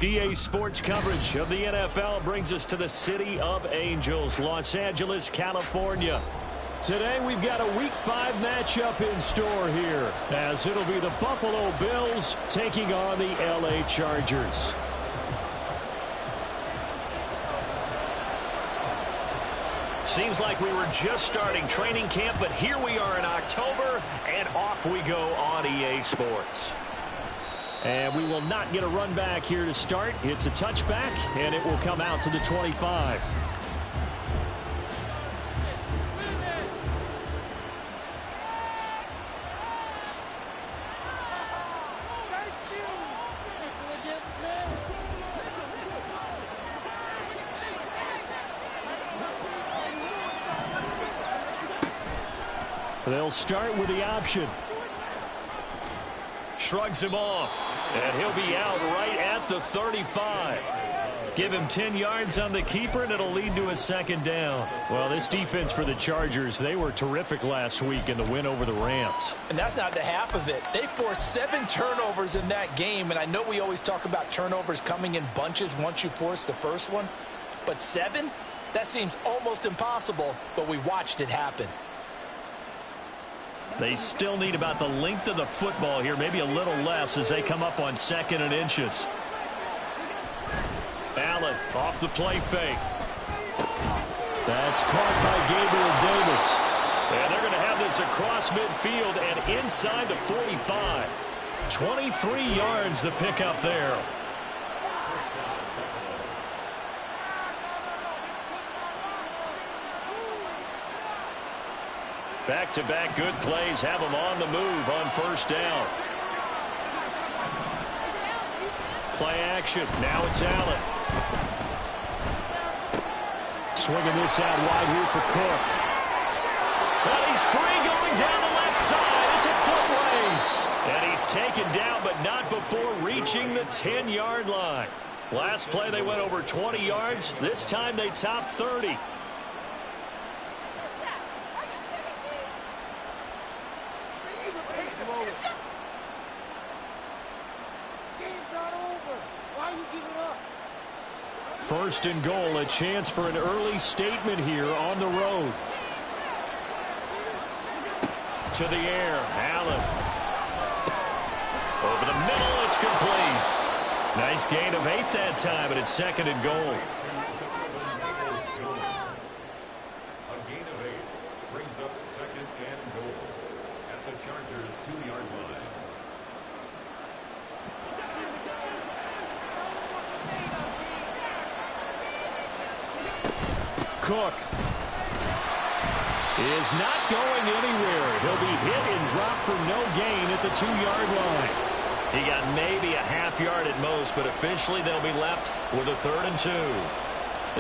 EA Sports coverage of the NFL brings us to the City of Angels, Los Angeles, California. Today we've got a Week 5 matchup in store here, as it'll be the Buffalo Bills taking on the LA Chargers. Seems like we were just starting training camp, but here we are in October, and off we go on EA Sports. And we will not get a run back here to start. It's a touchback, and it will come out to the 25. They'll start with the option. Shrugs him off, and he'll be out right at the 35. Give him 10 yards on the keeper, and it'll lead to a second down. Well, this defense for the Chargers, they were terrific last week in the win over the Rams. And that's not the half of it. They forced 7 turnovers in that game, and I know we always talk about turnovers coming in bunches once you force the first one. But 7? That seems almost impossible, but we watched it happen. They still need about the length of the football here, maybe a little less as they come up on 2nd and inches. Allen off the play fake. That's caught by Gabriel Davis. And they're going to have this across midfield and inside the 45. 23 yards the pickup there. Back-to-back good plays have them on the move on first down. Play action. Now it's Allen. Swinging this out wide here for Cook. Well, he's free going down the left side. It's a foot race. And he's taken down, but not before reaching the 10-yard line. Last play they went over 20 yards. This time they topped 30. First and goal, a chance for an early statement here on the road. To the air, Allen. Over the middle, it's complete. Nice gain of 8 that time, and it's 2nd and goal. A gain of 8 brings up 2nd and goal at the Chargers' 2-yard line. Cook is not going anywhere. He'll be hit and dropped for no gain at the 2-yard line. He got maybe a half yard at most, but officially they'll be left with a 3rd and 2.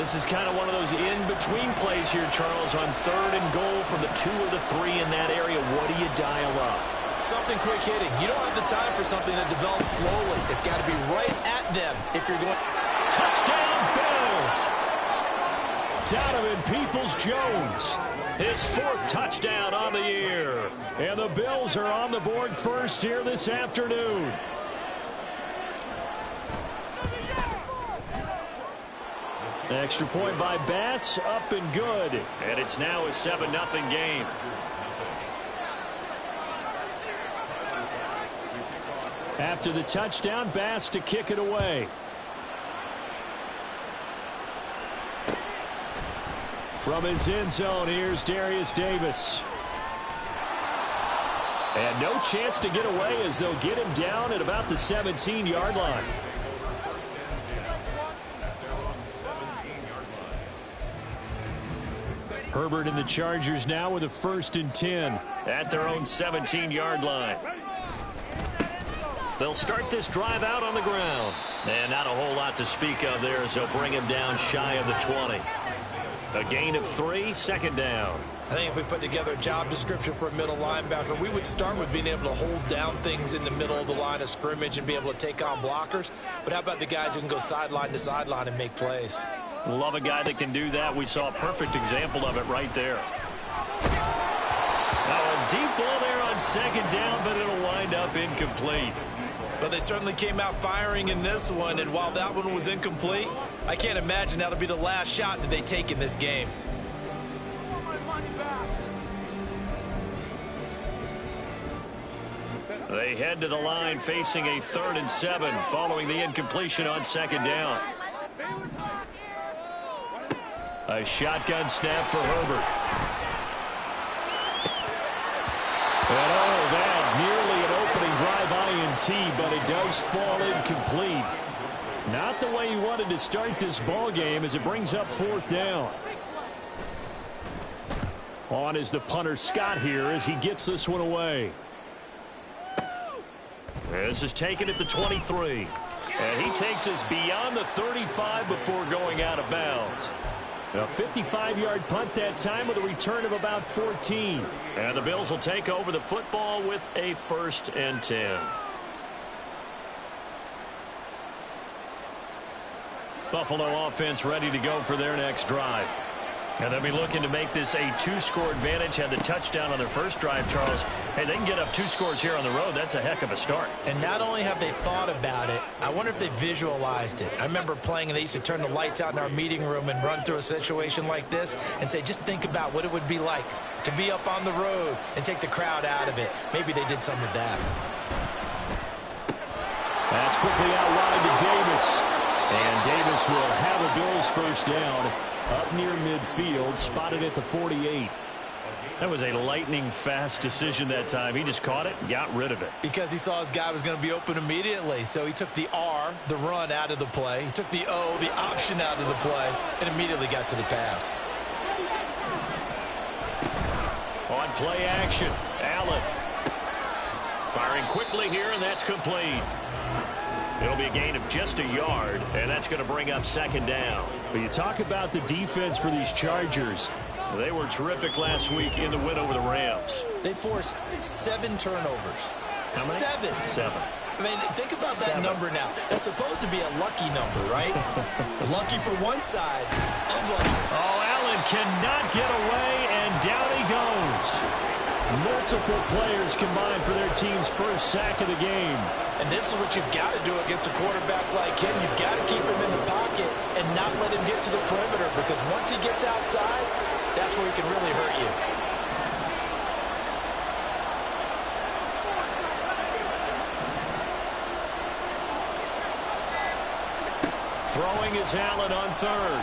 This is kind of one of those in-between plays here, Charles, on 3rd and goal from the 2 or the 3 in that area. What do you dial up? Something quick hitting. You don't have the time for something that develops slowly. It's got to be right at them if you're going. Touchdown, Bills! Donovan Peoples-Jones, his 4th touchdown on the year. And the Bills are on the board first here this afternoon. Extra point by Bass, up and good. And it's now a 7-0 game. After the touchdown, Bass to kick it away. From his end zone, here's Darius Davis. And no chance to get away as they'll get him down at about the 17-yard line. Herbert and the Chargers now with a 1st and 10 at their own 17-yard line. They'll start this drive out on the ground. And not a whole lot to speak of there as they'll bring him down shy of the 20. A gain of 3, 2nd down. I think if we put together a job description for a middle linebacker, we would start with being able to hold down things in the middle of the line of scrimmage and be able to take on blockers. But how about the guys who can go sideline to sideline and make plays? Love a guy that can do that. We saw a perfect example of it right there. Now a deep ball there on 2nd down, but it'll wind up incomplete. But they certainly came out firing in this one, and while that one was incomplete, I can't imagine that'll be the last shot that they take in this game. They head to the line facing a 3rd and 7 following the incompletion on 2nd down. A shotgun snap for Herbert. And oh, that nearly an opening drive INT, but it does fall incomplete. Not the way he wanted to start this ball game as it brings up 4th down. On is the punter Scott here as he gets this one away. This is taken at the 23. And he takes us beyond the 35 before going out of bounds. A 55-yard punt that time with a return of about 14. And the Bills will take over the football with a 1st and 10. Buffalo offense ready to go for their next drive. And they'll be looking to make this a 2-score advantage. Had the touchdown on their first drive, Charles. Hey, they can get up 2 scores here on the road. That's a heck of a start. And not only have they thought about it, I wonder if they visualized it. I remember playing, and they used to turn the lights out in our meeting room and run through a situation like this and say, just think about what it would be like to be up on the road and take the crowd out of it. Maybe they did some of that. That's quickly out wide to Davis. And Davis will have a Bills 1st down. Up near midfield, spotted at the 48. That was a lightning-fast decision that time. He just caught it and got rid of it. Because he saw his guy was going to be open immediately. So he took the R, the run, out of the play. He took the O, the option, out of the play, and immediately got to the pass. On play action, Allen. Firing quickly here, and that's complete. It'll be a gain of just a yard, and that's going to bring up 2nd down. But you talk about the defense for these Chargers. They were terrific last week in the win over the Rams. They forced 7 turnovers. How many? 7. I mean, think about that number now. That's supposed to be a lucky number, right? Lucky for one side, unlucky. Oh, Allen cannot get away, and down he goes. Multiple players combined for their team's 1st sack of the game. And this is what you've got to do against a quarterback like him. You've got to keep him in the pocket and not let him get to the perimeter, because once he gets outside, that's where he can really hurt you. Throwing is Allen on 3rd.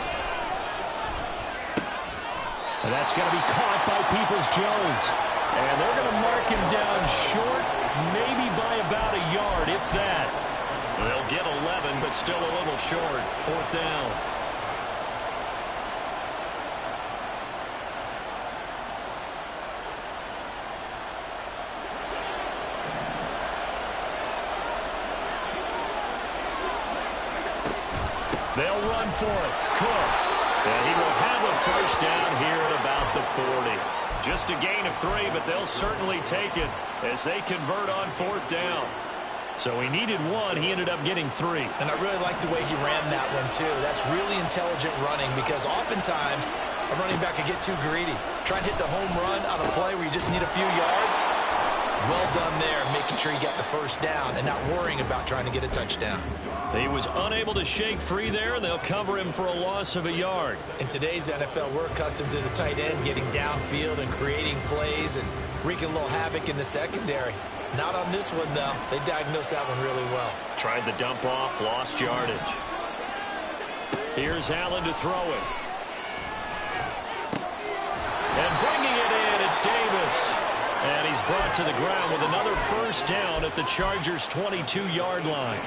And that's going to be caught by Peoples-Jones. And they're going to mark him down short, maybe by about a yard, if that. They'll get 11, but still a little short. 4th down. They'll run for it. Cook. And he will have a 1st down here at about the 40. Just a gain of 3, but they'll certainly take it as they convert on 4th down. So he needed 1. He ended up getting 3. And I really like the way he ran that one, too. That's really intelligent running, because oftentimes a running back can get too greedy. Try and hit the home run on a play where you just need a few yards. Well done there, making sure he got the 1st down and not worrying about trying to get a touchdown. He was unable to shake free there, and they'll cover him for a loss of a yard. In today's NFL, we're accustomed to the tight end getting downfield and creating plays and wreaking a little havoc in the secondary. Not on this one, though. They diagnosed that one really well. Tried the dump off, lost yardage. Here's Allen to throw it. And bringing it in, it's Davis. And he's brought to the ground with another 1st down at the Chargers' 22-yard line.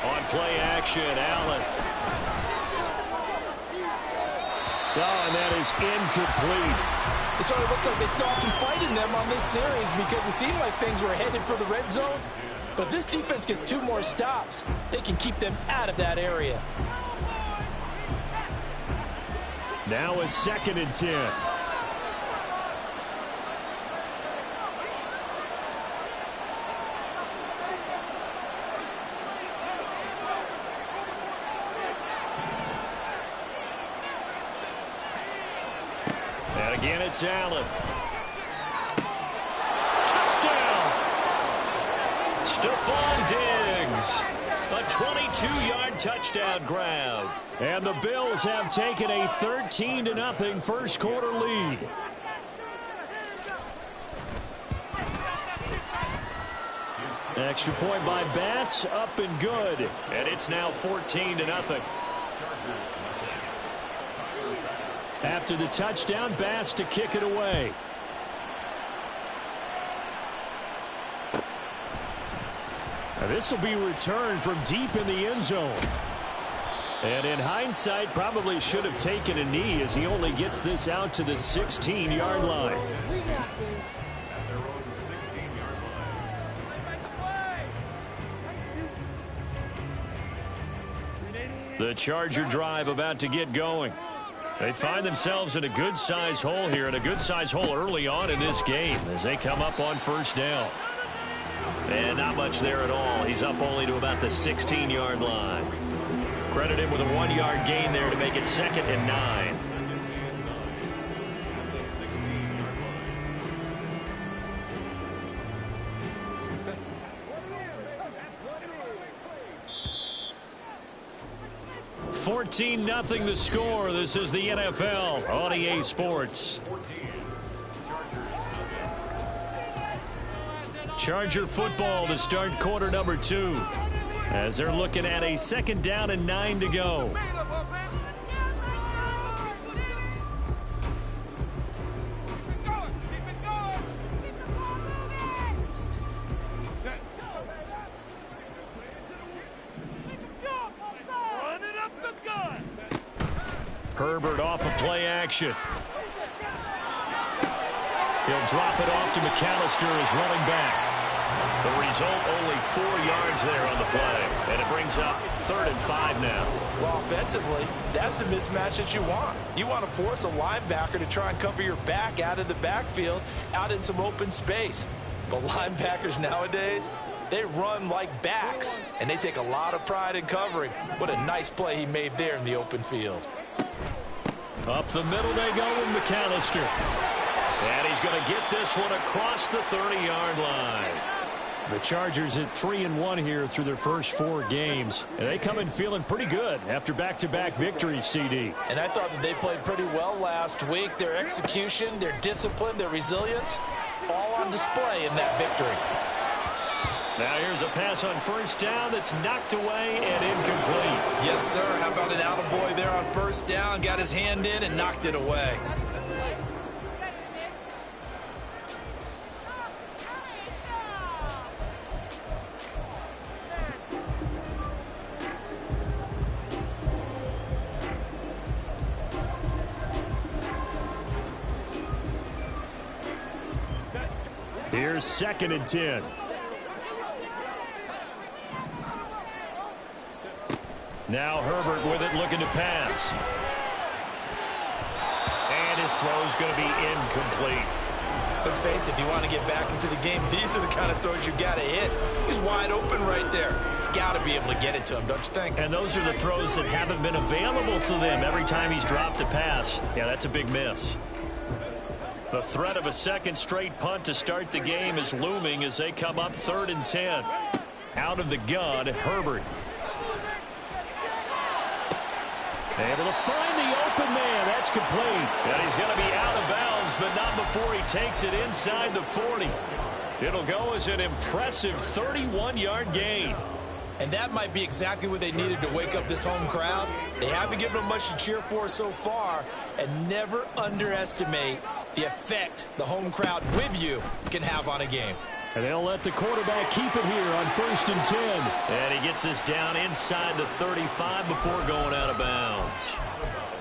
On play action, Allen. Oh, and that is incomplete. It sort of looks like they still have some fight in them on this series, because it seemed like things were headed for the red zone. But this defense gets 2 more stops. They can keep them out of that area. Now a 2nd and 10. And Again, it's Allen. Touchdown! Stephon Diggs. A 22-yard touchdown grab. And the Bills have taken a 13-0 first quarter lead. Extra point by Bass, up and good. And it's now 14-0. After the touchdown, Bass to kick it away. Now this will be returned from deep in the end zone. And in hindsight, probably should have taken a knee as he only gets this out to the 16-yard line. The Charger drive about to get going. They find themselves in a good-sized hole here, and a good-sized hole early on in this game as they come up on first down. And not much there at all. He's up only to about the 16-yard line. Credit him with a 1-yard gain there to make it 2nd and 9. $14-0 the score. This is the NFL on EA Sports. Charger football to start quarter number 2 as they're looking at a 2nd down and 9 to go. Herbert off of play action. He'll drop it off to McAllister as running back. The result, only 4 yards there on the play. And it brings up 3rd and 5 now. Well, offensively, that's the mismatch that you want. You want to force a linebacker to try and cover your back out of the backfield, out in some open space. But linebackers nowadays, they run like backs, and they take a lot of pride in covering. What a nice play he made there in the open field. Up the middle they go with McAllister. And he's going to get this one across the 30-yard line. The Chargers at 3-1 here through their first 4 games. And they come in feeling pretty good after back-to-back victories, CD. And I thought that they played pretty well last week. Their execution, their discipline, their resilience, all on display in that victory. Now here's a pass on first down that's knocked away and incomplete. Yes, sir. How about an attaboy there on first down? Got his hand in and knocked it away. Here's 2nd and 10. Now Herbert with it, looking to pass. And his throw's going to be incomplete. Let's face it, if you want to get back into the game, these are the kind of throws you got to hit. He's wide open right there. Got to be able to get it to him, don't you think? And those are the throws that haven't been available to them every time he's dropped a pass. Yeah, that's a big miss. The threat of a 2nd straight punt to start the game is looming as they come up 3rd and 10. Out of the gun, Herbert. Able to find the open man. That's complete. And he's going to be out of bounds, but not before he takes it inside the 40. It'll go as an impressive 31-yard gain. And that might be exactly what they needed to wake up this home crowd. They haven't given them much to cheer for so far, and never underestimate the effect the home crowd with you can have on a game. And they'll let the quarterback keep it here on 1st and 10. And he gets this down inside the 35 before going out of bounds.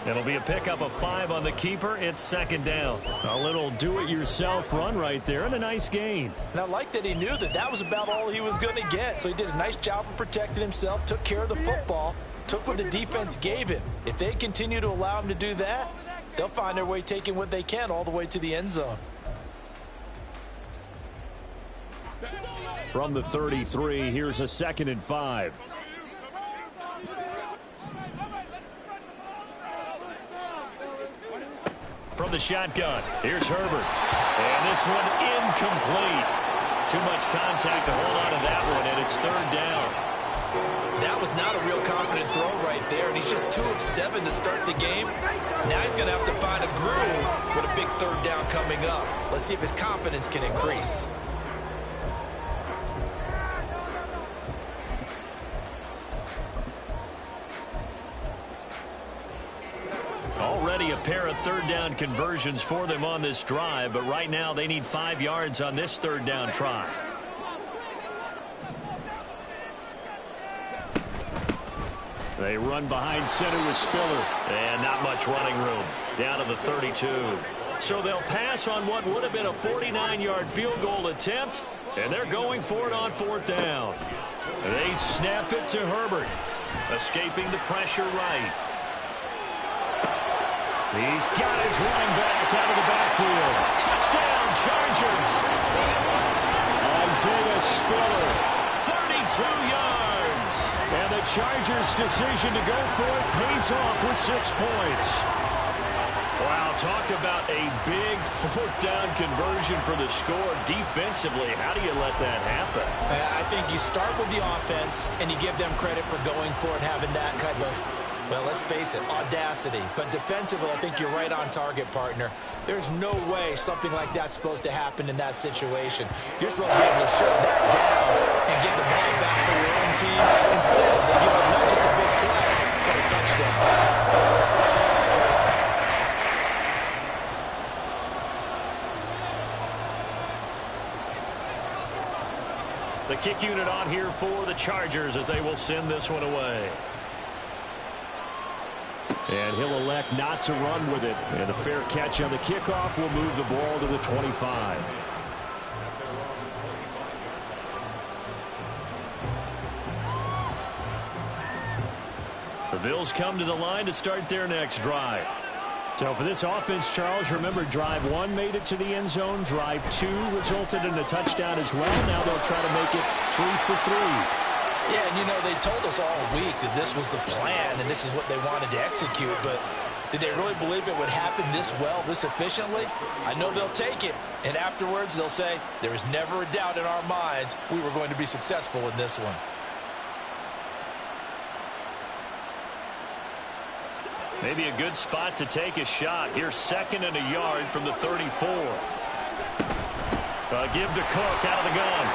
It'll be a pickup of 5 on the keeper. It's 2nd down. A little do-it-yourself run right there and a nice gain. And I like that he knew that that was about all he was going to get. So he did a nice job of protecting himself, took care of the football, took what the defense gave him. If they continue to allow him to do that, they'll find their way taking what they can all the way to the end zone. From the 33, here's a 2nd and 5. from the shotgun. Here's Herbert. And this one incomplete. Too much contact to hold on to that one, and it's third down. That was not a real confident throw right there, and he's just 2 of 7 to start the game. Now he's going to have to find a groove with a big third down coming up. Let's see if his confidence can increase. Already a pair of third down conversions for them on this drive, but right now they need 5 yards on this third down try. They run behind center with Spiller. And not much running room. Down to the 32. So they'll pass on what would have been a 49-yard field goal attempt, and they're going for it on fourth down. They snap it to Herbert. Escaping the pressure right. He's got his running back out of the backfield. Touchdown, Chargers. Isaiah Spiller, 32 yards. And the Chargers' decision to go for it pays off with 6 points. Wow, talk about a big fourth down conversion for the score. Defensively, how do you let that happen? I think you start with the offense, and you give them credit for going for it, having that kind of, well, let's face it, audacity. But defensively, I think you're right on target, partner. There's no way something like that's supposed to happen in that situation. You're supposed to be able to shut that down and get the ball back for your own team. Instead, they give up not just a big play, but a touchdown. The kick unit on here for the Chargers as they will send this one away. And he'll elect not to run with it. And a fair catch on the kickoff will move the ball to the 25. The Bills come to the line to start their next drive. So for this offense, Charles, remember drive 1 made it to the end zone. Drive 2 resulted in a touchdown as well. Now they'll try to make it 3 for 3. Yeah, and you know, they told us all week that this was the plan and this is what they wanted to execute, but did they really believe it would happen this well, this efficiently? I know they'll take it, and afterwards they'll say, there was never a doubt in our minds we were going to be successful in this one. Maybe a good spot to take a shot. Here's 2nd and a yard from the 34. Give to Cook out of the gun.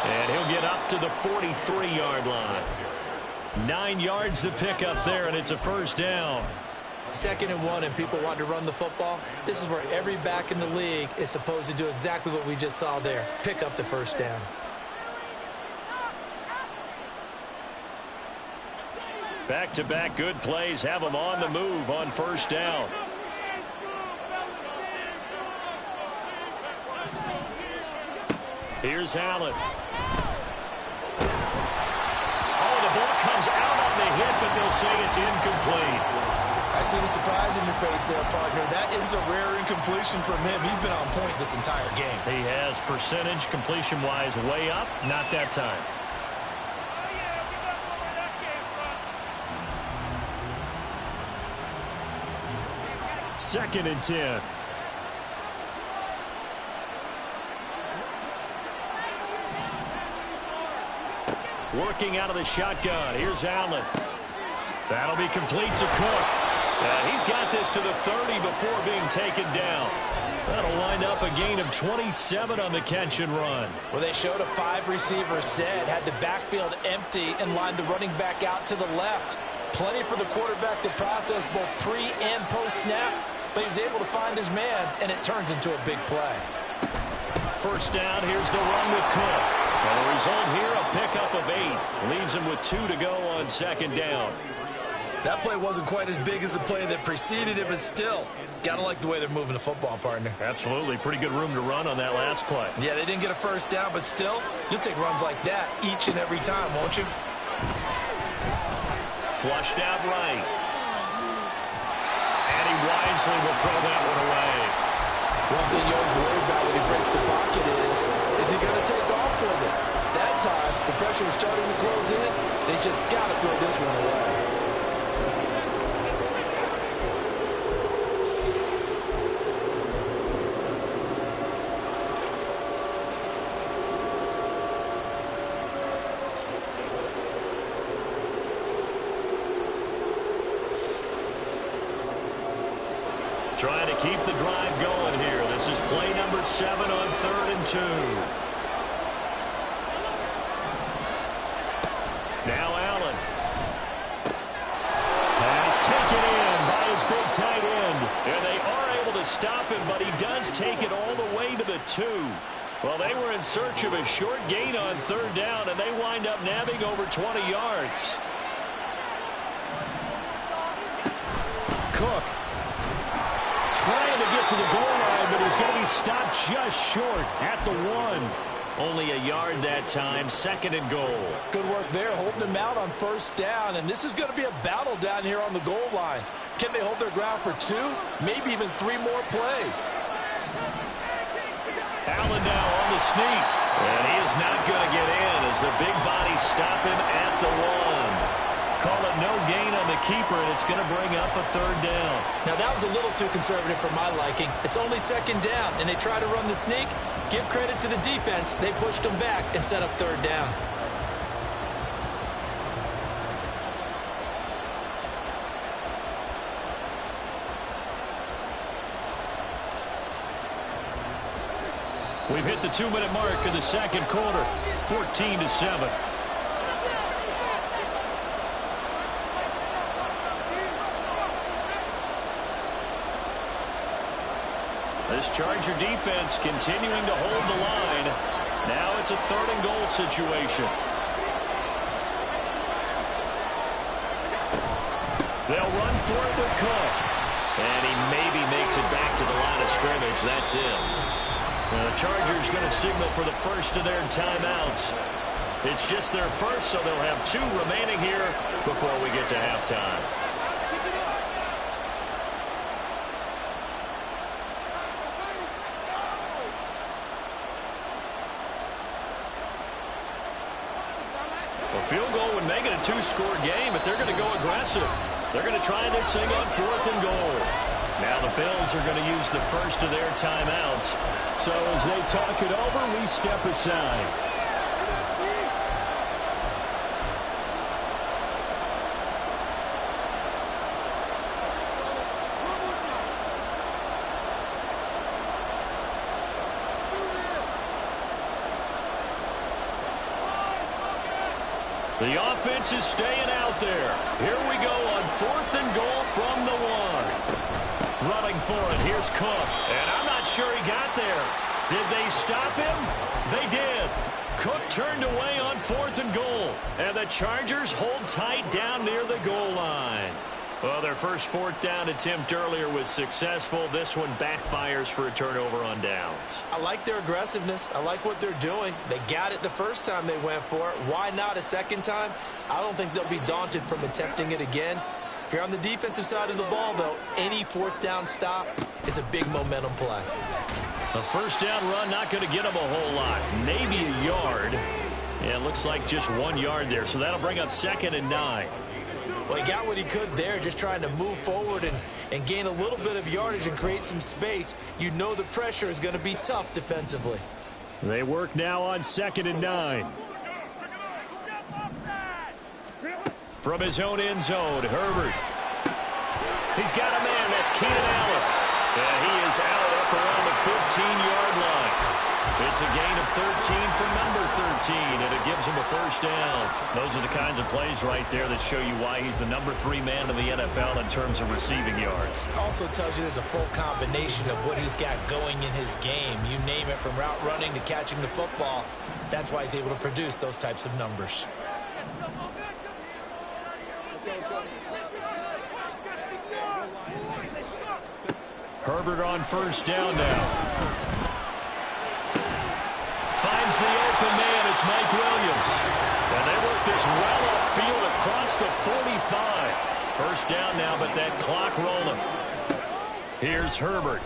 And he'll get up to the 43-yard line. 9 yards to pick up there, and it's a first down. 2nd and 1, and people want to run the football. This is where every back in the league is supposed to do exactly what we just saw there. Pick up the first down. Back-to-back good plays have them on the move on first down. Here's Allen. Oh, the ball comes out on the hit, but they'll say it's incomplete. I see the surprise in your face there, partner. That is a rare incompletion from him. He's been on point this entire game. He has percentage completion-wise way up, not that time. Second and 10. Working out of the shotgun. Here's Allen. That'll be complete to Cook. And he's got this to the 30 before being taken down. That'll wind up a gain of 27 on the catch and run. Well, they showed a 5-receiver set, had the backfield empty, and lined the running back out to the left. Plenty for the quarterback to process both pre- and post-snap, but he was able to find his man, and it turns into a big play. First down, here's the run with Cook. And the result here, a pickup of 8. Leaves him with 2 to go on second down. That play wasn't quite as big as the play that preceded it, but still, gotta like the way they're moving the football, partner. Absolutely. Pretty good room to run on that last play. Yeah, they didn't get a first down, but still, you'll take runs like that each and every time, won't you? Flushed out right. And he wisely will throw that one away. One thing you always worry about when he breaks the pocket is he going to take off with it? That time, the pressure was starting to close in. They just got to throw this one away. Trying to keep the drive going here. This is play number 7 on 3rd and 2. Now Allen. Pass taken in by his big tight end. And they are able to stop him, but he does take it all the way to the 2. Well, they were in search of a short gain on 3rd down, and they wind up nabbing over 20 yards. Cook trying to get to the goal line, but he's going to be stopped just short at the 1. Only a yard that time, 2nd and goal. Good work there, holding them out on 1st down, and this is going to be a battle down here on the goal line. Can they hold their ground for 2, maybe even 3 more plays? Allen now on the sneak, and he is not going to get in as the big bodies stop him at the 1. Call it no gain on the keeper, and it's going to bring up a 3rd down. Now, that was a little too conservative for my liking. It's only 2nd down, and they try to run the sneak. Give credit to the defense. They pushed them back and set up 3rd down. We've hit the 2-minute mark in the 2nd quarter, 14-7. This Charger defense continuing to hold the line. Now it's a 3rd and goal situation. They'll run for it with Cook. And he maybe makes it back to the line of scrimmage. That's it. Now the Chargers going to signal for the first of their timeouts. It's just their first, so they'll have 2 remaining here before we get to halftime. A field goal would make it a 2-score game, but they're going to go aggressive. They're going to try this thing on 4th and goal. Now the Bills are going to use the first of their timeouts. So as they talk it over, we step aside. The offense is staying out there. Here we go on 4th and goal from the 1. Running for it, here's Cook. And I'm not sure he got there. Did they stop him? They did. Cook turned away on 4th and goal. And the Chargers hold tight down near the goal line. Well, their first 4th down attempt earlier was successful. This one backfires for a turnover on downs. I like their aggressiveness. I like what they're doing. They got it the first time they went for it. Why not a second time? I don't think they'll be daunted from attempting it again. If you're on the defensive side of the ball, though, any 4th down stop is a big momentum play. A 1st down run not going to get them a whole lot. Maybe a yard. Yeah, it looks like just 1 yard there, so that'll bring up 2nd and 9. Well, he got what he could there, just trying to move forward and gain a little bit of yardage and create some space. You know the pressure is going to be tough defensively. They work now on 2nd and 9. From his own end zone, Herbert. He's got a man. That's Keenan Allen. And he is out up around the 15-yard line. It's a gain of 13 for number 13, and it gives him a 1st down. Those are the kinds of plays right there that show you why he's the number 3 man in the NFL in terms of receiving yards. Also tells you there's a full combination of what he's got going in his game. You name it, from route running to catching the football. That's why he's able to produce those types of numbers. Herbert on 1st down now. Finds the open man. It's Mike Williams. And they work this well upfield across the 45. 1st down now, but that clock rolling. Here's Herbert.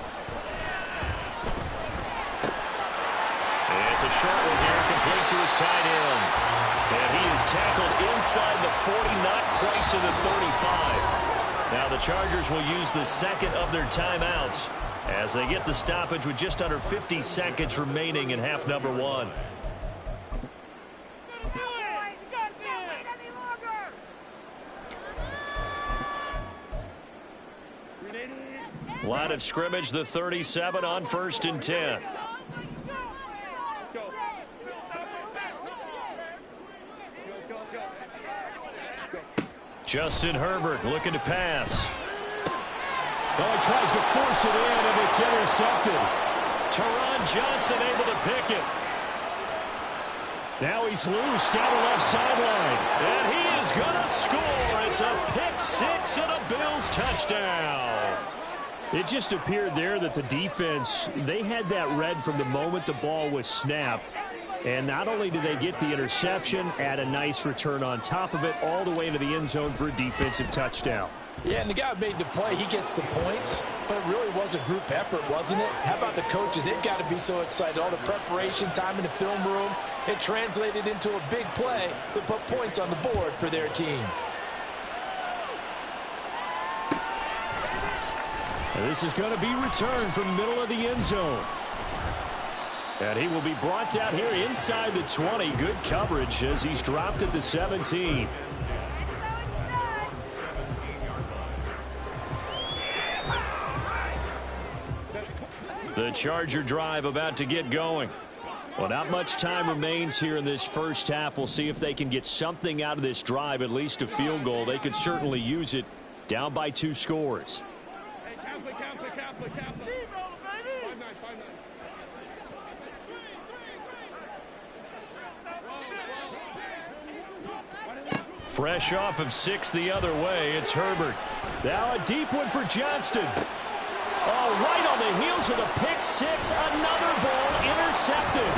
And it's a short one here, complete to his tight end. And he is tackled inside the 40, not quite to the 35. Now the Chargers will use the 2nd of their timeouts as they get the stoppage with just under 50 seconds remaining in half number 1. Line of scrimmage, the 37 on 1st and 10. Justin Herbert looking to pass. Well, he tries to force it in, and it's intercepted. Teron Johnson able to pick it. Now he's loose down the left sideline. And he is going to score. It's a pick six and a Bills touchdown. It just appeared there that the defense, they had that read from the moment the ball was snapped. And not only did they get the interception, add a nice return on top of it, all the way into the end zone for a defensive touchdown. Yeah, and the guy who made the play, he gets the points, but it really was a group effort, wasn't it? How about the coaches? They've got to be so excited. All the preparation, time in the film room, it translated into a big play that put points on the board for their team. And this is going to be returned from the middle of the end zone. And he will be brought down here inside the 20. Good coverage as he's dropped at the 17. The Charger drive about to get going. Well, not much time remains here in this first half. We'll see if they can get something out of this drive, at least a field goal. They could certainly use it. Down by 2 scores. Fresh off of 6 the other way, it's Herbert. Now a deep one for Johnston. Oh, right on the heels of the pick six. Another ball intercepted.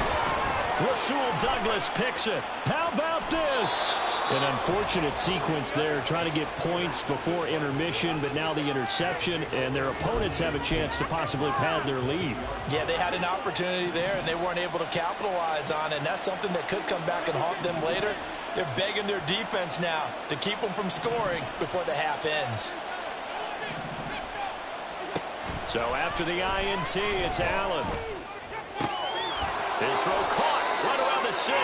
Rasul Douglas picks it. How about this? An unfortunate sequence there, trying to get points before intermission, but now the interception, and their opponents have a chance to possibly pad their lead. Yeah, they had an opportunity there, and they weren't able to capitalize on it, and that's something that could come back and haunt them later. They're begging their defense now to keep them from scoring before the half ends. So after the INT, it's Allen. His throw caught right around the 6.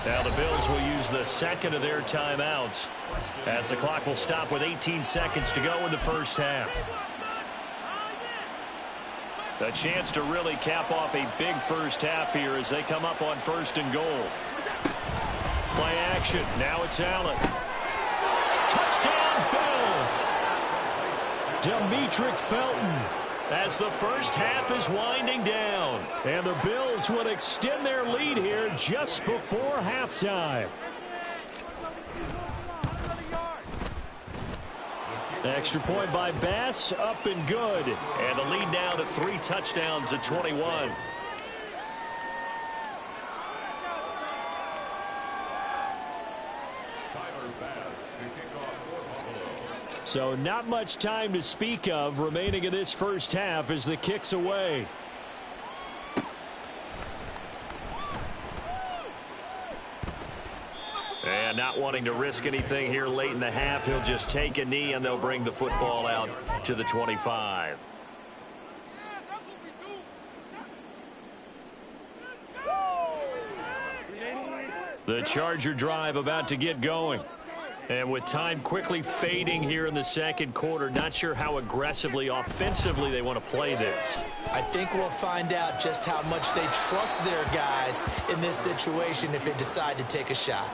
Now the Bills will use the second of their timeouts as the clock will stop with 18 seconds to go in the first half. A chance to really cap off a big first half here as they come up on 1st and goal. Play action. Now it's Allen. Touchdown Bills. Demetric Felton. As the first half is winding down. And the Bills would extend their lead here just before halftime. Extra point by Bass, up and good. And the lead now to 3 touchdowns at 21. So not much time to speak of remaining in this first half as the kick's away. And not wanting to risk anything here late in the half, he'll just take a knee and they'll bring the football out to the 25. The Charger drive about to get going. And with time quickly fading here in the second quarter, not sure how aggressively, offensively they want to play this. I think we'll find out just how much they trust their guys in this situation if they decide to take a shot.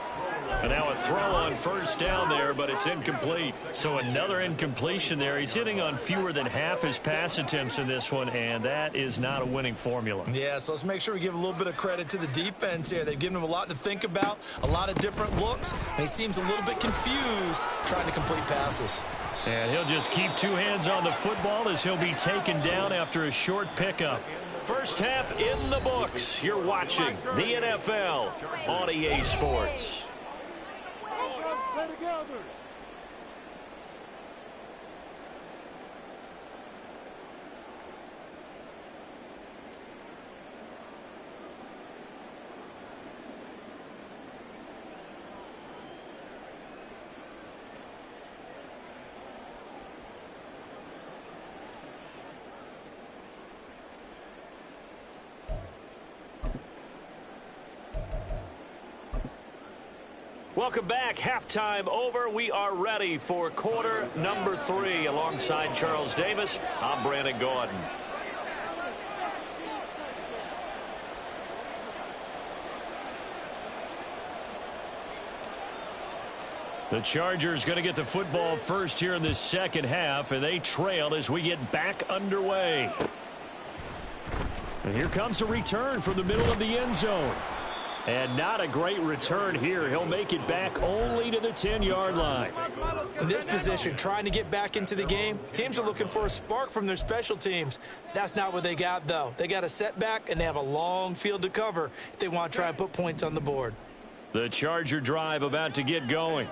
And now a throw on first down there, but it's incomplete. So another incompletion there. He's hitting on fewer than half his pass attempts in this one, and that is not a winning formula. Yeah, so let's make sure we give a little bit of credit to the defense here. They've given him a lot to think about, a lot of different looks, and he seems a little bit confused trying to complete passes. And he'll just keep 2 hands on the football as he'll be taken down after a short pickup. First half in the books. You're watching the NFL on EA Sports. Play together. Welcome back. Halftime over. We are ready for quarter number 3. Alongside Charles Davis, I'm Brandon Gordon. The Chargers going to get the football first here in this second half, and they trail as we get back underway. And here comes a return from the middle of the end zone. And not a great return here. He'll make it back only to the 10-yard line. In this position, trying to get back into the game, teams are looking for a spark from their special teams. That's not what they got, though. They got a setback, and they have a long field to cover if they want to try and put points on the board. The Charger drive about to get going.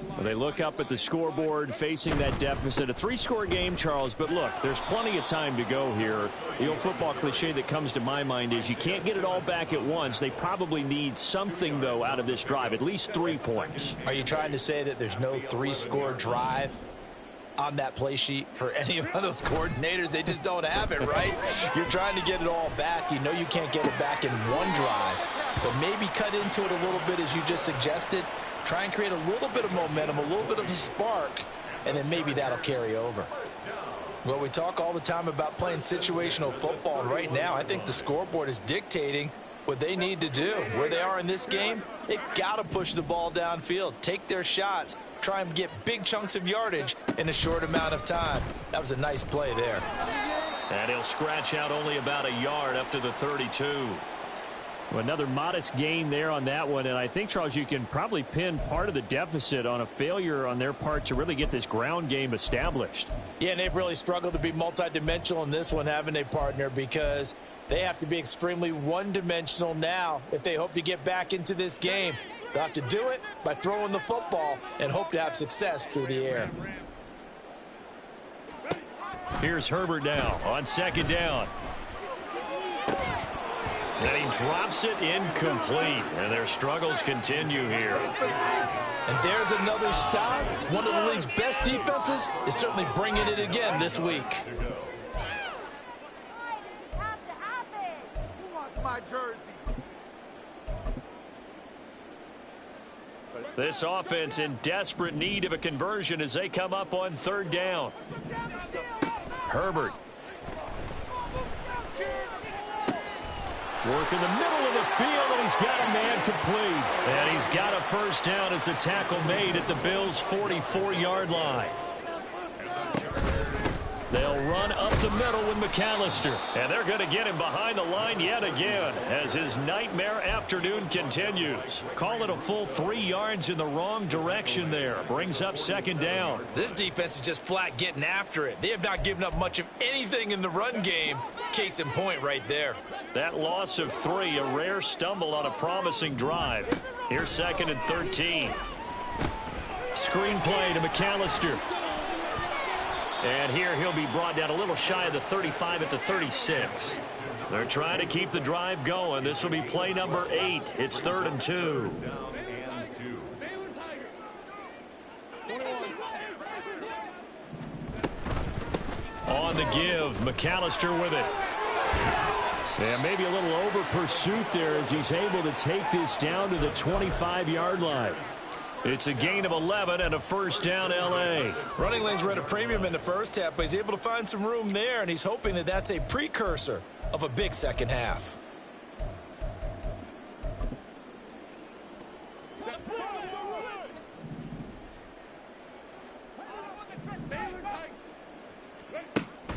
Well, they look up at the scoreboard facing that deficit. A 3-score game, Charles, but look, there's plenty of time to go here. The old football cliche that comes to my mind is you can't get it all back at once. They probably need something, though, out of this drive, at least 3 points. Are you trying to say that there's no 3-score drive on that play sheet for any of those coordinators? They just don't have it, right? You're trying to get it all back. You know you can't get it back in one drive, but maybe cut into it a little bit as you just suggested. Try and create a little bit of momentum, a little bit of a spark, and then maybe that'll carry over. Well, we talk all the time about playing situational football, and right now I think the scoreboard is dictating what they need to do. Where they are in this game, they've got to push the ball downfield, take their shots, try and get big chunks of yardage in a short amount of time. That was a nice play there. And he'll scratch out only about a yard up to the 32. Well, another modest gain there on that one, and I think, Charles, you can probably pin part of the deficit on a failure on their part to really get this ground game established. Yeah, and they've really struggled to be multidimensional in this one, haven't they, partner, because they have to be extremely one-dimensional now if they hope to get back into this game. They'll have to do it by throwing the football and hope to have success through the air. Here's Herbert now on second down. And he drops it incomplete, and their struggles continue here. And there's another stop. One of the league's best defenses is certainly bringing it again this week. Who wants my jersey? This offense in desperate need of a conversion as they come up on third down. Herbert. Work in the middle of the field, and he's got a man complete. And he's got a first down as the tackle made at the Bills' 44-yard line. They'll run up the middle with McAllister. And they're going to get him behind the line yet again as his nightmare afternoon continues. Call it a full 3 yards in the wrong direction there. Brings up second down. This defense is just flat getting after it. They have not given up much of anything in the run game. Case in point right there. That loss of 3, a rare stumble on a promising drive. Here's second and 13. Screen play to McAllister. And here he'll be brought down a little shy of the 35 at the 36. They're trying to keep the drive going. This will be play number 8. It's 3rd and 2. On the give, McAllister with it. And maybe a little over pursuit there as he's able to take this down to the 25-yard line. It's a gain of 11 and a first down, L.A. Running lanes were at a premium in the first half, but he's able to find some room there, and he's hoping that that's a precursor of a big second half.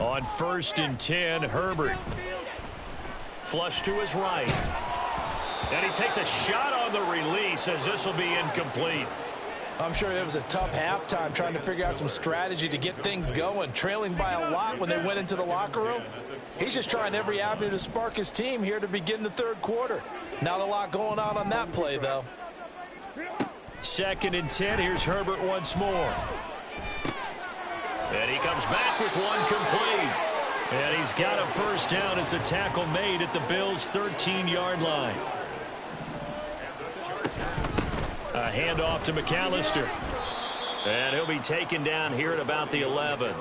On 1st and 10, Herbert. Flush to his right. And he takes a shot on the release as this will be incomplete. I'm sure it was a tough halftime trying to figure out some strategy to get things going. Trailing by a lot when they went into the locker room. He's just trying every avenue to spark his team here to begin the third quarter. Not a lot going on that play, though. 2nd and 10. Here's Herbert once more. And he comes back with one complete. And he's got a first down as the tackle made at the Bills' 13-yard line. A handoff to McAllister. And he'll be taken down here at about the 11.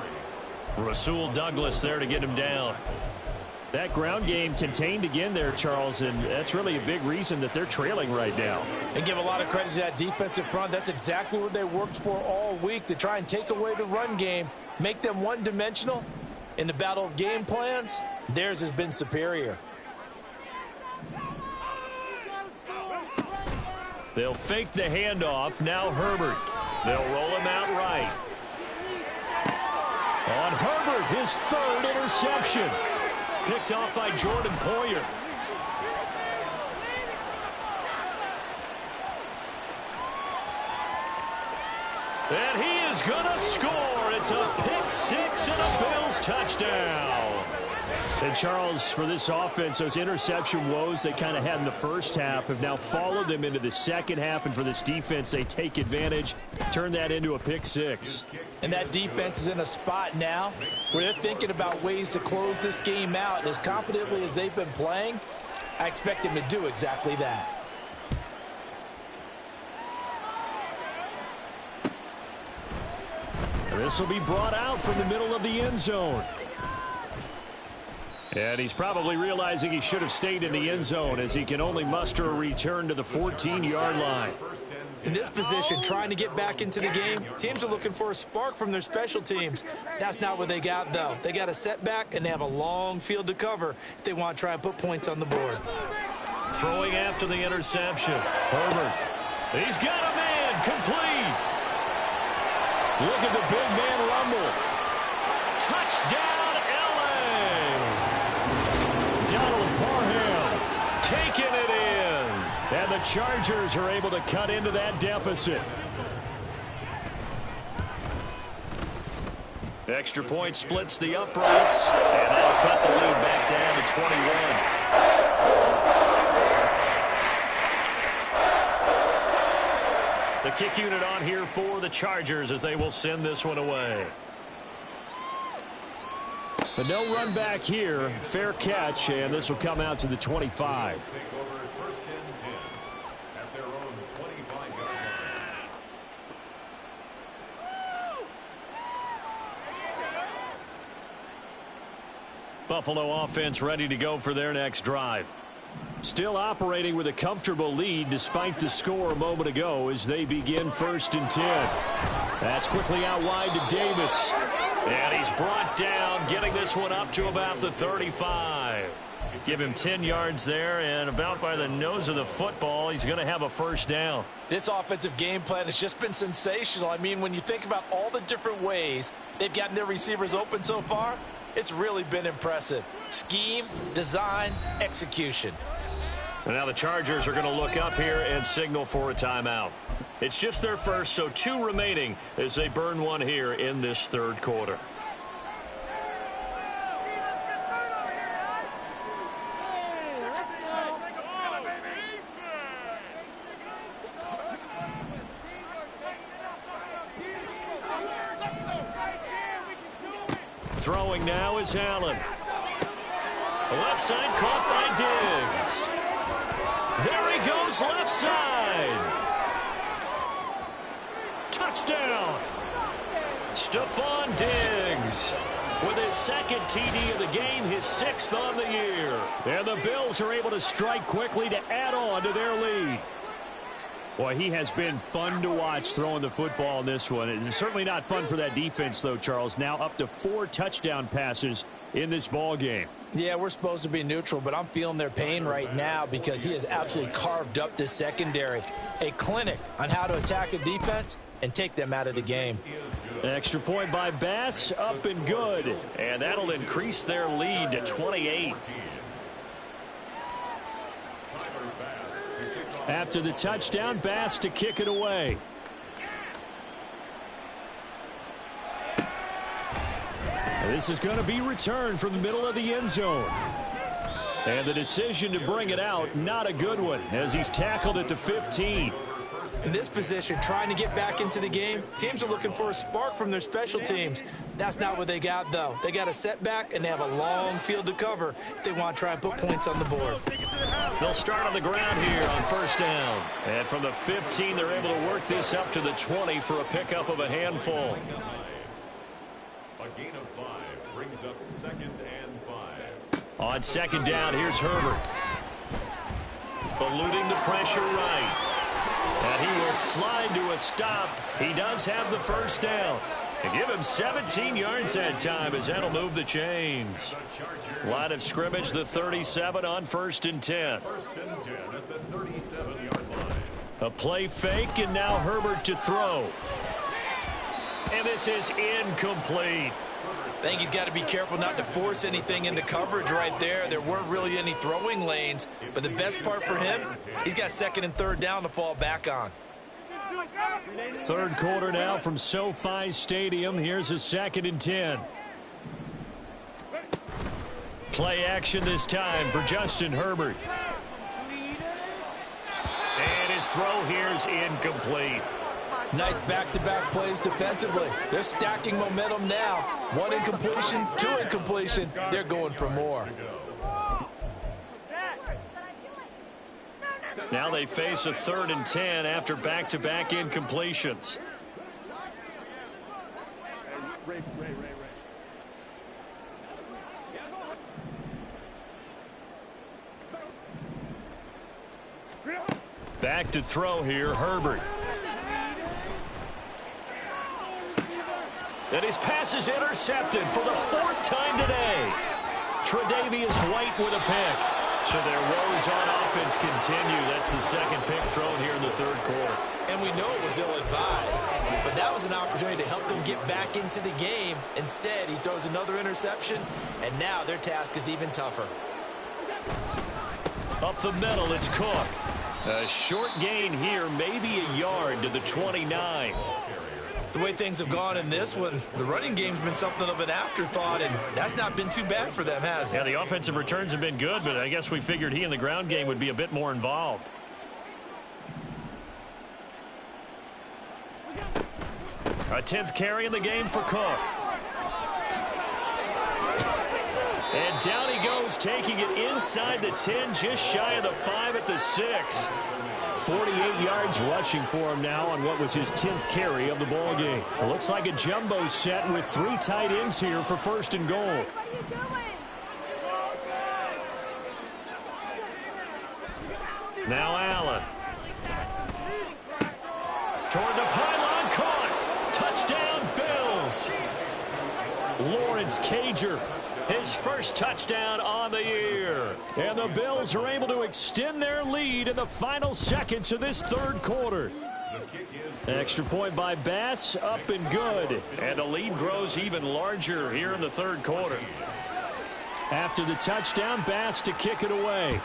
Rasul Douglas there to get him down. That ground game contained again there, Charles, and that's really a big reason that they're trailing right now. And give a lot of credit to that defensive front. That's exactly what they worked for all week, to try and take away the run game, make them one-dimensional. In the battle of game plans, theirs has been superior. They'll fake the handoff. Now Herbert. They'll roll him out right. On Herbert, his third interception. Picked off by Jordan Poyer. And he is going to score. It's a pick six and a Bills touchdown. And Charles, for this offense, those interception woes they kind of had in the first half have now followed them into the second half. And for this defense, they take advantage, turn that into a pick six. And that defense is in a spot now where they're thinking about ways to close this game out. And as confidently as they've been playing, I expect them to do exactly that. And this will be brought out from the middle of the end zone. And he's probably realizing he should have stayed in the end zone as he can only muster a return to the 14-yard line. In this position, trying to get back into the game, teams are looking for a spark from their special teams. That's not what they got, though. They got a setback, and they have a long field to cover if they want to try and put points on the board. Throwing after the interception. Herbert. He's got a man. Complete. Look at the big man rumble. Touchdown, L.A. Donald Parham taking it in. And the Chargers are able to cut into that deficit. Extra point splits the uprights. And that'll cut the lead back down to 21. The kick unit on here for the Chargers as they will send this one away. But no run back here. Fair catch, and this will come out to the 25. Buffalo offense ready to go for their next drive. Still operating with a comfortable lead despite the score a moment ago as they begin 1st and 10. That's quickly out wide to Davis. And he's brought down, getting this one up to about the 35. Give him 10 yards there, and about by the nose of the football, he's going to have a first down. This offensive game plan has just been sensational. I mean, when you think about all the different ways they've gotten their receivers open so far, it's really been impressive. Scheme, design, execution. And now the Chargers are going to look up here and signal for a timeout. It's just their first, so 2 remaining as they burn one here in this 3rd quarter. Throwing now is Allen. Left side caught by Diggs. There he goes left side. Touchdown. Stephon Diggs with his 2nd TD of the game, his 6th on the year. And the Bills are able to strike quickly to add on to their lead. Boy, he has been fun to watch throwing the football in this one. It's certainly not fun for that defense, though, Charles. Now up to 4 touchdown passes in this ball game. Yeah, we're supposed to be neutral, but I'm feeling their pain right now because he has absolutely carved up this secondary. A clinic on how to attack a defense and take them out of the game. Extra point by Bass, up and good. And that'll increase their lead to 28. After the touchdown, Bass to kick it away. This is going to be returned from the middle of the end zone. And the decision to bring it out, not a good one, as he's tackled at the 15. In this position, trying to get back into the game, teams are looking for a spark from their special teams. That's not what they got, though. They got a setback, and they have a long field to cover if they want to try and put points on the board. They'll start on the ground here on 1st down. And from the 15, they're able to work this up to the 20 for a pickup of a handful. A gain of 5 brings up 2nd and 5. On second down, here's Herbert. Eluding the pressure right. And he will slide to a stop. He does have the first down. And give him 17 yards that time as that'll move the chains. Line of scrimmage, the 37 on 1st and 10. 1st and 10 at the 37-yard line. A play fake, and now Herbert to throw. And this is incomplete. I think he's got to be careful not to force anything into coverage right there. There weren't really any throwing lanes, but the best part for him, he's got 2nd and 3rd down to fall back on. Third quarter now from SoFi Stadium. Here's a 2nd and 10. Play action this time for Justin Herbert. And his throw here's incomplete. Nice back-to-back plays defensively. They're stacking momentum now. 1 incompletion, 2 incompletion. They're going for more. Now they face a 3rd and 10 after back-to-back incompletions. Back to throw here, Herbert. And his pass is intercepted for the 4th time today. Tre'Davious White with a pick. So their woes on offense continue. That's the 2nd pick thrown here in the 3rd quarter. And we know it was ill-advised, but that was an opportunity to help them get back into the game. Instead, he throws another interception, and now their task is even tougher. Up the middle, it's Cook. A short gain here, maybe a yard to the 29. The way things have gone in this one, the running game's been something of an afterthought, and that's not been too bad for them, has it? Yeah, the offensive returns have been good, but I guess we figured he in the ground game would be a bit more involved. A 10th carry in the game for Cook. And down he goes, taking it inside the 10, just shy of the 5 at the 6. 48 yards rushing for him now on what was his 10th carry of the ball game. It looks like a jumbo set with 3 tight ends here for 1st and goal. Now Allen. Toward the pylon, caught. Touchdown, Bills. Lawrence Cager, his first touchdown on the year. And the Bills are able to extend their lead in the final seconds of this 3rd quarter. Extra point by Bass, up and good. And the lead grows even larger here in the 3rd quarter. After the touchdown, Bass to kick it away.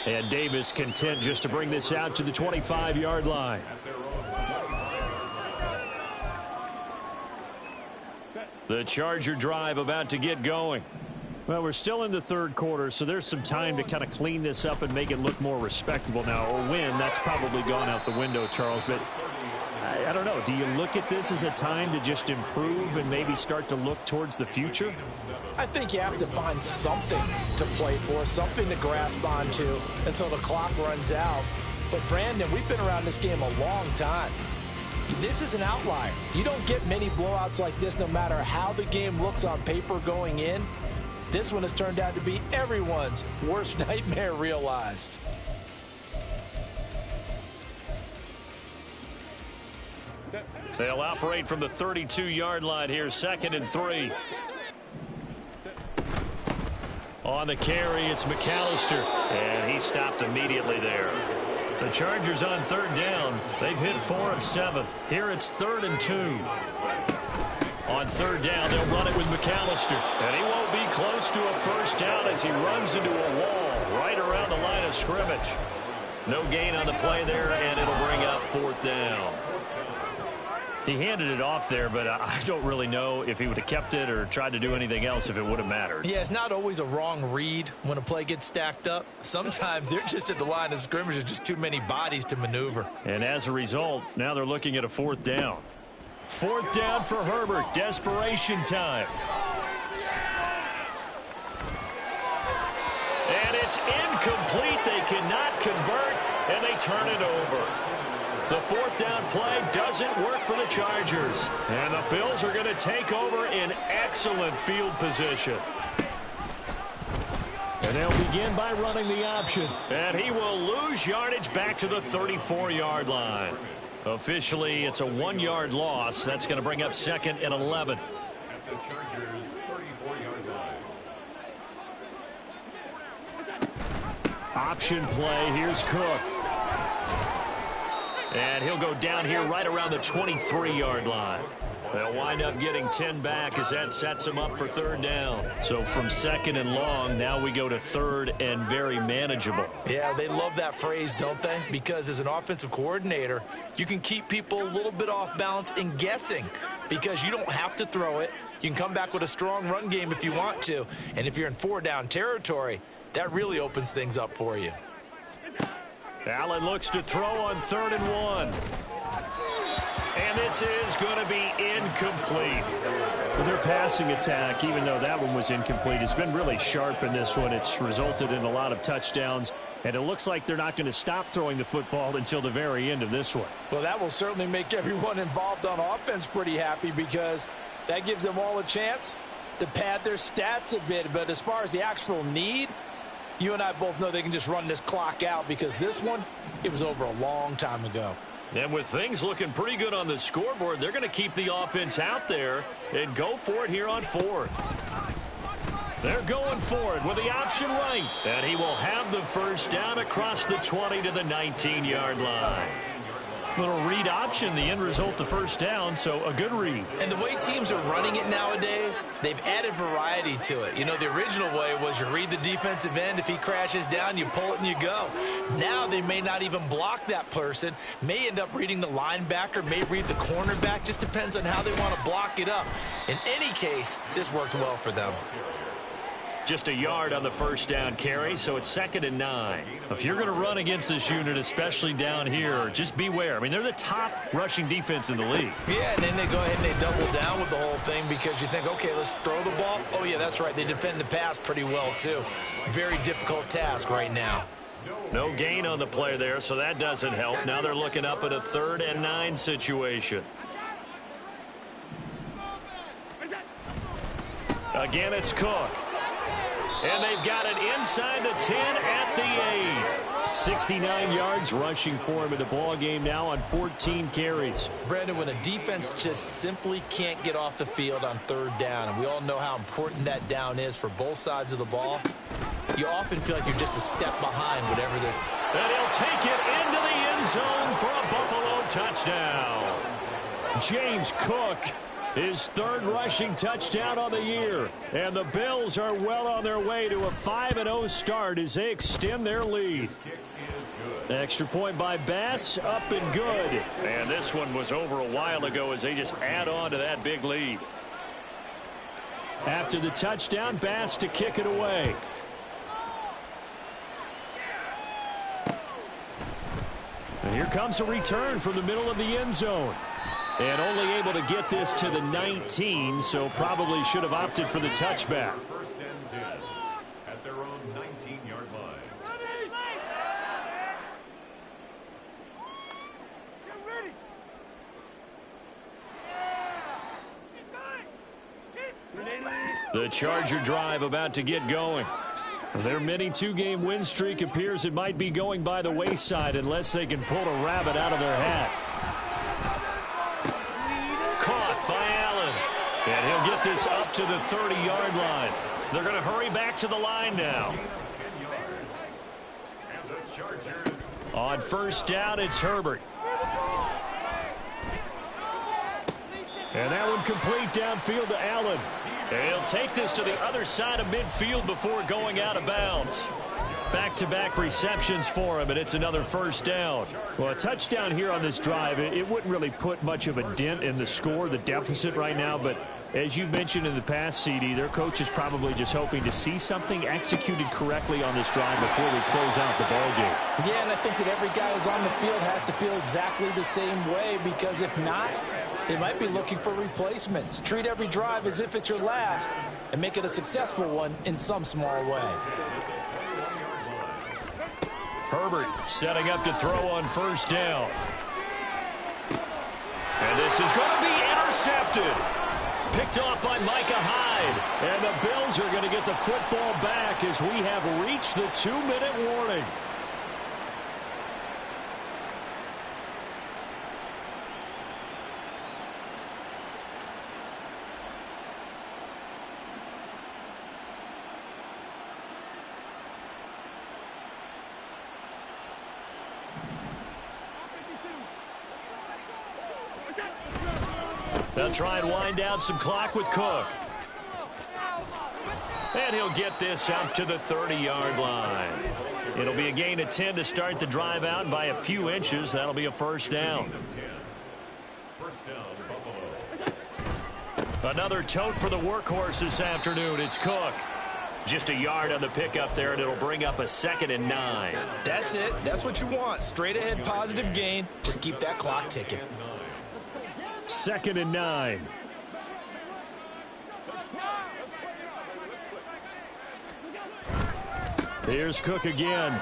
And Davis content just to bring this out to the 25-yard line. The Charger drive about to get going. Well, we're still in the 3rd quarter, so there's some time to kind of clean this up and make it look more respectable now. Or win, that's probably gone out the window, Charles. But I don't know. Do you look at this as a time to just improve and maybe start to look towards the future? I think you have to find something to play for, something to grasp onto until the clock runs out. But, Brandon, we've been around this game a long time. This is an outlier. You don't get many blowouts like this no matter how the game looks on paper going in. This one has turned out to be everyone's worst nightmare realized. They'll operate from the 32-yard line here, 2nd and 3. On the carry, it's McAllister, and he stopped immediately there. The Chargers on 3rd down. They've hit 4 of 7. Here it's 3rd and 2. On 3rd down, they'll run it with McAllister, and he won't be close to a first down as he runs into a wall right around the line of scrimmage. No gain on the play there, and it'll bring up 4th down. He handed it off there, but I don't really know if he would have kept it or tried to do anything else if it would have mattered. Yeah, it's not always a wrong read when a play gets stacked up. Sometimes they're just at the line of scrimmage. There's just too many bodies to maneuver. And as a result, now they're looking at a 4th down. 4th down for Herbert. Desperation time. And it's incomplete. They cannot convert, and they turn it over. The fourth down play doesn't work for the Chargers. And the Bills are going to take over in excellent field position. And they'll begin by running the option. And he will lose yardage back to the 34-yard line. Officially, it's a 1-yard loss. That's going to bring up 2nd and 11. At the Chargers' 34-yard line. Option play. Here's Cook. And he'll go down here right around the 23-yard line. They'll wind up getting 10 back as that sets them up for 3rd down. So from 2nd and long, now we go to 3rd and very manageable. Yeah, they love that phrase, don't they? Because as an offensive coordinator, you can keep people a little bit off balance and guessing because you don't have to throw it. You can come back with a strong run game if you want to. And if you're in 4-down territory, that really opens things up for you. Allen looks to throw on 3rd and 1. And this is going to be incomplete. Well, their passing attack, even though that one was incomplete, has been really sharp in this one. It's resulted in a lot of touchdowns, and it looks like they're not going to stop throwing the football until the very end of this one. Well, that will certainly make everyone involved on offense pretty happy because that gives them all a chance to pad their stats a bit. But as far as the actual need, you and I both know they can just run this clock out because this one, it was over a long time ago. And with things looking pretty good on the scoreboard, they're going to keep the offense out there and go for it here on 4th. They're going for it with the option right. And he will have the 1st down across the 20 to the 19-yard line. Little read option, the end result, the 1st down, so a good read. And the way teams are running it nowadays, they've added variety to it. You know, the original way was you read the defensive end. If he crashes down, you pull it and you go. Now they may not even block that person, may end up reading the linebacker, may read the cornerback. Just depends on how they want to block it up. In any case, this worked well for them. Just a yard on the 1st down carry, so it's 2nd and 9. If you're going to run against this unit, especially down here, just beware. I mean, they're the top rushing defense in the league. Yeah, and then they go ahead and they double down with the whole thing because you think, okay, let's throw the ball. Oh, yeah, that's right. They defend the pass pretty well, too. Very difficult task right now. No gain on the play there, so that doesn't help. Now they're looking up at a 3rd and 9 situation. Again, it's Cook. And they've got it inside the 10 at the 8. 69 yards rushing for him in the ball game now on 14 carries. Brandon, when a defense just simply can't get off the field on 3rd down, and we all know how important that down is for both sides of the ball, you often feel like you're just a step behind whatever they're... And he'll take it into the end zone for a Buffalo touchdown. James Cook, his 3rd rushing touchdown on the year. And the Bills are well on their way to a 5-0 start as they extend their lead. Extra point by Bass, up and good. And this one was over a while ago as they just add on to that big lead. After the touchdown, Bass to kick it away. And here comes a return from the middle of the end zone. And only able to get this to the 19, so probably should have opted for the touchback. 1st and 10 at their own 19-yard line. The Charger drive about to get going. Their mini 2-game win streak appears it might be going by the wayside unless they can pull a rabbit out of their hat. Caught by Allen. And he'll get this up to the 30-yard line. They're going to hurry back to the line now. 10 yards. And the Chargers. On 1st down, it's Herbert. And that one complete downfield to Allen. And he'll take this to the other side of midfield before going out of bounds. Back-to-back receptions for him, and it's another 1st down. Well, a touchdown here on this drive, it wouldn't really put much of a dent in the score, the deficit right now, but as you mentioned in the past, CD, their coach is probably just hoping to see something executed correctly on this drive before we close out the ball game. Yeah, and I think that every guy who's on the field has to feel exactly the same way, because if not, they might be looking for replacements. Treat every drive as if it's your last and make it a successful one in some small way. Herbert setting up to throw on 1st down. And this is going to be intercepted. Picked off by Micah Hyde. And the Bills are going to get the football back as we have reached the 2-minute warning. They'll try and wind down some clock with Cook. And he'll get this out to the 30-yard line. It'll be a gain of 10 to start the drive out, and by a few inches, that'll be a first down. First down, Buffalo. Another tote for the workhorse this afternoon. It's Cook. Just a yard on the pickup there, and it'll bring up a 2nd and 9. That's it. That's what you want. Straight ahead positive gain. Just keep that clock ticking. 2nd and 9. Here's Cook again.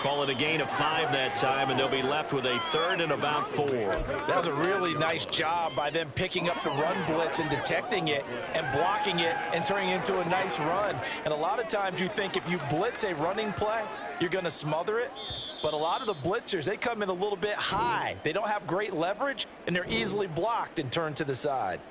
Call it a gain of 5 that time, and they'll be left with a 3rd and about 4. That was a really nice job by them picking up the run blitz and detecting it and blocking it and turning it into a nice run. And a lot of times you think if you blitz a running play, you're going to smother it. But a lot of the blitzers, they come in a little bit high. They don't have great leverage, and they're easily blocked and turned to the side.